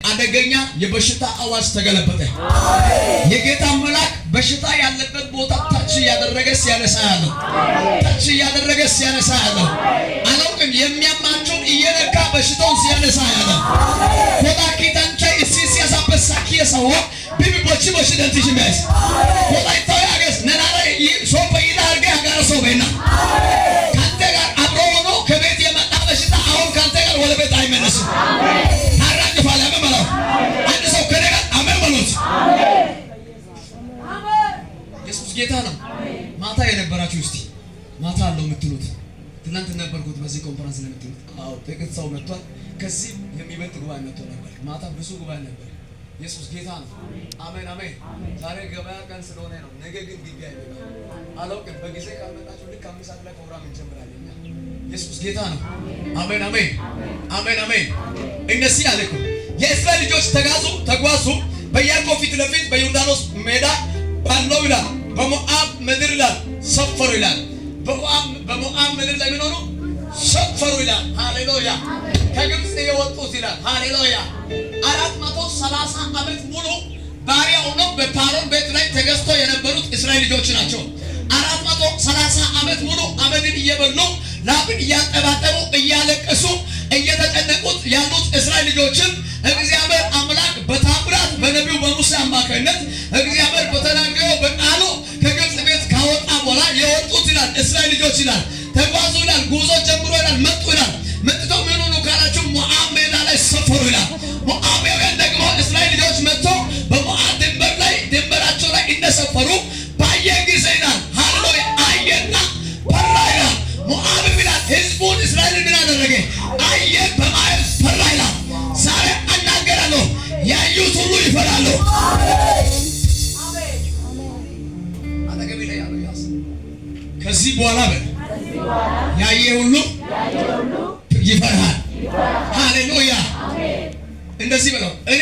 አደገኛ የበሽታ አዋጅ ተገለበጠ። የጌታ መልአክ በሽታ ያለበት ቦታ ታች ያደረገ ሲያነሳ ያለው ታች ያደረገ ሲያነሳ ያለው አላውቅም የሚያማቸው እየነካ በሽታውን ሲያነሳ ያለው ኮዳ ኪታንቻ ኢሲሲያሳ በሳኪያ ሰው ቢቢ ቦቺ ቦቺ ደንቲሽ ሜስ ኮዳ ይታያገስ ነናራ ሶፈ ይላርገ ያጋራ ሰው በእና ካንተ ጋር አብሮ ሆኖ ከቤት የመጣ በሽታ አሁን ካንተ ጋር ወደ ቤት አይመለስም። ጌታ ነው። ማታ የነበራችሁ እስቲ ማታ አለው የምትሉት ትናንት ነበርኩት በዚህ ኮንፈረንስ ነው የምትሉት። አዎ ጥቂት ሰው መጥቷል። ከዚህ የሚበልጥ ጉባኤ መጥቶ ነበር። ማታ ብዙ ጉባኤ ነበር። ኢየሱስ ጌታ ነው። አሜን አሜን። ዛሬ ገበያ ቀን ስለሆነ ነው። ነገ ግን ግቢ አይደለም። አላውቅም በጊዜ ካልመጣችሁ ልክ 5 ሰዓት ላይ ፕሮግራም እንጀምራለን። ኢየሱስ ጌታ ነው። አሜን አሜን አሜን አሜን። እነዚህ አለኩ የእስራኤል ልጆች ተጓዙ በኢያሪኮ ፊት ለፊት በዮርዳኖስ ሜዳ ባለው ይላል በሞዓብ ምድር ላይ ሰፈሩ ይላል። በሞዓብ ምድር ላይ ምን ሆኑ? ሰፈሩ ይላል። ሃሌሉያ። ከግብጽ የወጡት ይላል። ሃሌሉያ 430 ዓመት ሙሉ ባሪያ ሆነው በፓሮን ቤት ላይ ተገዝተው የነበሩት እስራኤል ልጆች ናቸው። 430 ዓመት ሙሉ አመድን እየበሉ ላብን እያጠባጠቡ እያለቀሱ እየተጨነቁት ያሉት እስራኤል ልጆችን እግዚአብሔር አምላክ በታምራት በነቢዩ በሙሴ አማካይነት እግዚአብሔር በተናገረው በቃሉ ከግብጽ ቤት ካወጣ በኋላ የወጡት ይላል እስራኤል ልጆች ይላል። ተጓዙ ይላል። ጉዞ ጀምሮ ይላል። መጡ ይላል። መጥተው ምን ሆኑ ካላችሁ ሞዓብ ሜዳ ላይ ሰፈሩ ይላል። ሞዓባውያን ደግሞ እስራኤል ልጆች መጥተው በሞዓብ ድንበር ላይ ድንበራቸው ላይ እንደሰፈሩ ባየ ጊዜ ይላል። ሃሌሉያ አየና ፈራ ይላል። ሞዓብ ይላል ህዝቡን እስራኤልን ምን አደረገ? አየ በማየት ፈራ ይላል። ዛሬ አናገራለሁ ያዩት ሁሉ ይፈራሉ። ከዚህ በኋላ ያየ ሁሉ ይፈራል። ሃሌሉያ እንደዚህ ብለው እኔ